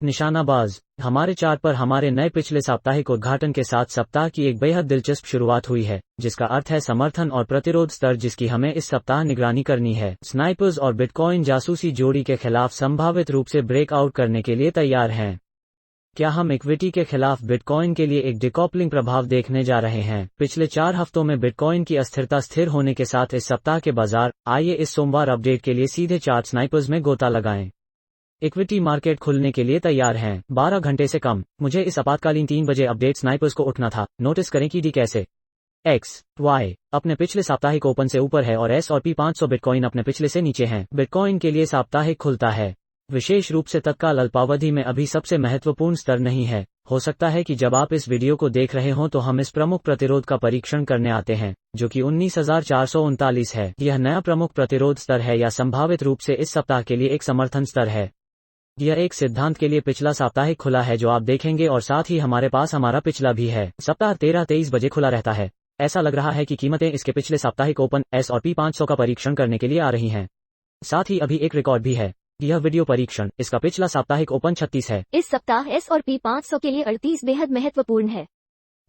निशानाबाज। हमारे चार्ट पर हमारे नए पिछले साप्ताहिक उद्घाटन के साथ सप्ताह की एक बेहद दिलचस्प शुरुआत हुई है, जिसका अर्थ है समर्थन और प्रतिरोध स्तर जिसकी हमें इस सप्ताह निगरानी करनी है। स्नाइपर्स और बिटकॉइन जासूसी जोड़ी के खिलाफ संभावित रूप से ब्रेकआउट करने के लिए तैयार हैं। क्या हम इक्विटी के खिलाफ बिटकॉइन के लिए एक डिकॉपलिंग प्रभाव देखने जा रहे हैं? पिछले 4 हफ्तों में बिटकॉइन की अस्थिरता स्थिर होने के साथ इस सप्ताह के बाजार। आइए इस सोमवार अपडेट के लिए सीधे चार्ट स्नाइपर्स में गोता लगाएं। इक्विटी मार्केट खुलने के लिए तैयार हैं। 12 घंटे से कम। मुझे इस आपातकालीन 3 बजे अपडेट स्नाइपर्स को उठना था। नोटिस करें कि डी कैसे XY अपने पिछले साप्ताहिक ओपन से ऊपर है और S&P 500 बिटकॉइन अपने पिछले से नीचे हैं। बिटकॉइन के लिए साप्ताहिक खुलता है, विशेष रूप से तत्काल अल्पावधि में अभी सबसे महत्वपूर्ण स्तर नहीं है। हो सकता है कि जब आप इस वीडियो को देख रहे हों तो हम इस प्रमुख प्रतिरोध का परीक्षण करने आते हैं, जो कि 19,439 है। यह नया प्रमुख प्रतिरोध स्तर है या संभावित रूप से इस सप्ताह के लिए एक समर्थन स्तर है। यह एक सिद्धांत के लिए पिछला साप्ताहिक खुला है जो आप देखेंगे और साथ ही हमारे पास हमारा पिछला भी है। सप्ताह 13-23 बजे खुला रहता है। ऐसा लग रहा है कि कीमतें इसके पिछले साप्ताहिक ओपन S&P 500 का परीक्षण करने के लिए आ रही हैं। साथ ही अभी एक रिकॉर्ड भी है। यह वीडियो परीक्षण इसका पिछला साप्ताहिक ओपन 36 है। इस सप्ताह S&P 500 के लिए 38 बेहद महत्वपूर्ण है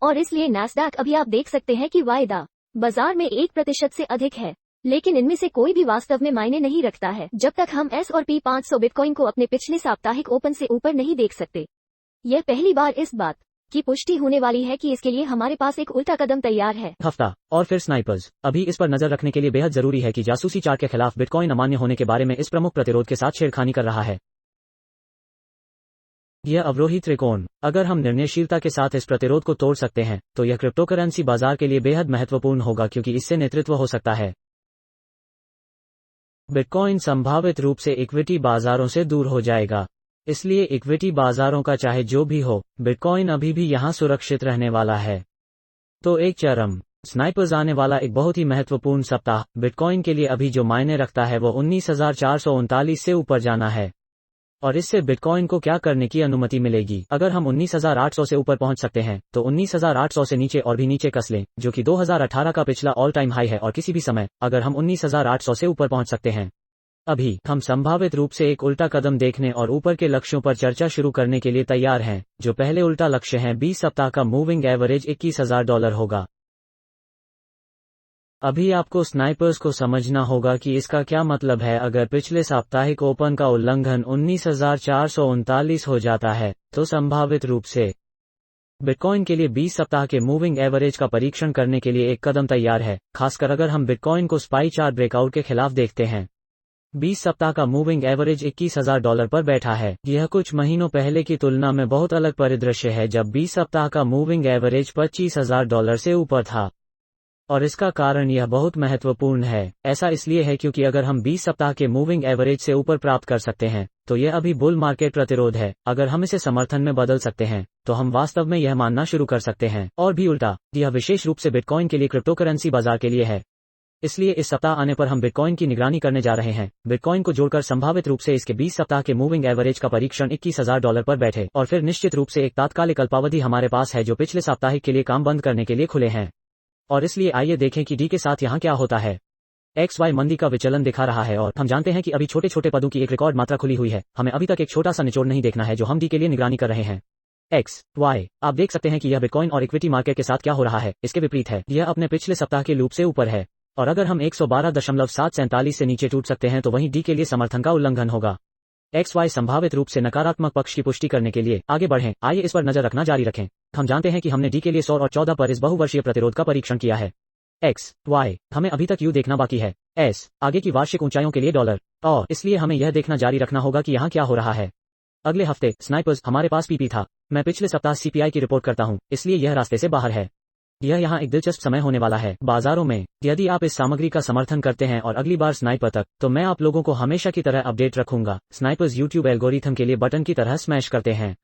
और इसलिए नैस्डैक अभी आप देख सकते हैं कि वायदा बाजार में 1% से अधिक है, लेकिन इनमें से कोई भी वास्तव में मायने नहीं रखता है जब तक हम S&P 500 बिटकॉइन को अपने पिछले साप्ताहिक ओपन से ऊपर नहीं देख सकते। यह पहली बार इस बात की पुष्टि होने वाली है कि इसके लिए हमारे पास एक उल्टा कदम तैयार है। हफ्ता और फिर स्नाइपर्स। अभी इस पर नजर रखने के लिए बेहद जरूरी है कि जासूसी चार्ट के खिलाफ बिटकॉइन अमान्य होने के बारे में इस प्रमुख प्रतिरोध के साथ छेड़खानी कर रहा है। यह अवरोही त्रिकोण। अगर हम निर्णयशीलता के साथ इस प्रतिरोध को तोड़ सकते हैं तो यह क्रिप्टोकरेंसी बाजार के लिए बेहद महत्वपूर्ण होगा, क्योंकि इससे नेतृत्व हो सकता है। बिटकॉइन संभावित रूप से इक्विटी बाजारों से दूर हो जाएगा, इसलिए इक्विटी बाजारों का चाहे जो भी हो, बिटकॉइन अभी भी यहां सुरक्षित रहने वाला है। तो एक चरम स्नाइपर्स आने वाला एक बहुत ही महत्वपूर्ण सप्ताह। बिटकॉइन के लिए अभी जो मायने रखता है वो 19,439 से ऊपर जाना है, और इससे बिटकॉइन को क्या करने की अनुमति मिलेगी। अगर हम 19,800 से ऊपर पहुंच सकते हैं तो 19,800 से नीचे और भी नीचे कस लें, जो कि 2018 का पिछला ऑल टाइम हाई है। और किसी भी समय अगर हम 19,800 से ऊपर पहुंच सकते हैं, अभी हम संभावित रूप से एक उल्टा कदम देखने और ऊपर के लक्ष्यों पर चर्चा शुरू करने के लिए तैयार हैं। जो पहले उल्टा लक्ष्य है 20 सप्ताह का मूविंग एवरेज $21,000 होगा। अभी आपको स्नाइपर्स को समझना होगा कि इसका क्या मतलब है। अगर पिछले साप्ताहिक ओपन का उल्लंघन 19,439 हो जाता है तो संभावित रूप से बिटकॉइन के लिए 20 सप्ताह के मूविंग एवरेज का परीक्षण करने के लिए एक कदम तैयार है, खासकर अगर हम बिटकॉइन को स्पाई चार्ट ब्रेकआउट के खिलाफ देखते हैं। 20 सप्ताह का मूविंग एवरेज $21,000 पर बैठा है। यह कुछ महीनों पहले की तुलना में बहुत अलग परिदृश्य है जब 20 सप्ताह का मूविंग एवरेज $25,000 से ऊपर था, और इसका कारण यह बहुत महत्वपूर्ण है। ऐसा इसलिए है क्योंकि अगर हम 20 सप्ताह के मूविंग एवरेज से ऊपर प्राप्त कर सकते हैं तो यह अभी बुल मार्केट प्रतिरोध है। अगर हम इसे समर्थन में बदल सकते हैं तो हम वास्तव में यह मानना शुरू कर सकते हैं। और भी उल्टा, यह विशेष रूप से बिटकॉइन के लिए क्रिप्टोकरेंसी बाजार के लिए है। इसलिए इस सप्ताह आने पर हम बिटकॉइन की निगरानी करने जा रहे हैं। बिटकॉइन को जोड़कर संभावित रूप से इसके 20 सप्ताह के मूविंग एवरेज का परीक्षण $21,000 पर बैठे, और फिर निश्चित रूप से एक तात्कालिक अल्पावधि हमारे पास है जो पिछले साप्ताहिक के लिए काम बंद करने के लिए खुले हैं। और इसलिए आइए देखें कि डी के साथ यहाँ क्या होता है। XY मंदी का विचलन दिखा रहा है और हम जानते हैं कि अभी छोटे छोटे पदों की एक रिकॉर्ड मात्रा खुली हुई है। हमें अभी तक एक छोटा सा निचोड़ नहीं देखना है जो हम डी के लिए निगरानी कर रहे हैं। XY आप देख सकते हैं कि यह बिटकॉइन और इक्विटी मार्केट के साथ क्या हो रहा है, इसके विपरीत है। यह अपने पिछले सप्ताह के लूप से ऊपर है, और अगर हम 112.747 से नीचे टूट सकते हैं तो वहीं डी के लिए समर्थन का उल्लंघन होगा। XY संभावित रूप से नकारात्मक पक्ष की पुष्टि करने के लिए आगे बढ़ें। आइए इस पर नजर रखना जारी रखें। हम जानते हैं कि हमने डी के लिए 100 और 14 पर इस बहुवर्षीय प्रतिरोध का परीक्षण किया है। XY हमें अभी तक यू देखना बाकी है। S आगे की वार्षिक ऊंचाइयों के लिए डॉलर, और इसलिए हमें यह देखना जारी रखना होगा कि यहाँ क्या हो रहा है। अगले हफ्ते स्नाइपर्स हमारे पास PP था। मैं पिछले सप्ताह CPI की रिपोर्ट करता हूँ, इसलिए यह रास्ते से बाहर है। यह यहाँ एक दिलचस्प समय होने वाला है बाजारों में। यदि आप इस सामग्री का समर्थन करते हैं और अगली बार स्नाइपर तक, तो मैं आप लोगों को हमेशा की तरह अपडेट रखूंगा। स्नाइपर्स YouTube एल्गोरिथम के लिए बटन की तरह स्मैश करते हैं।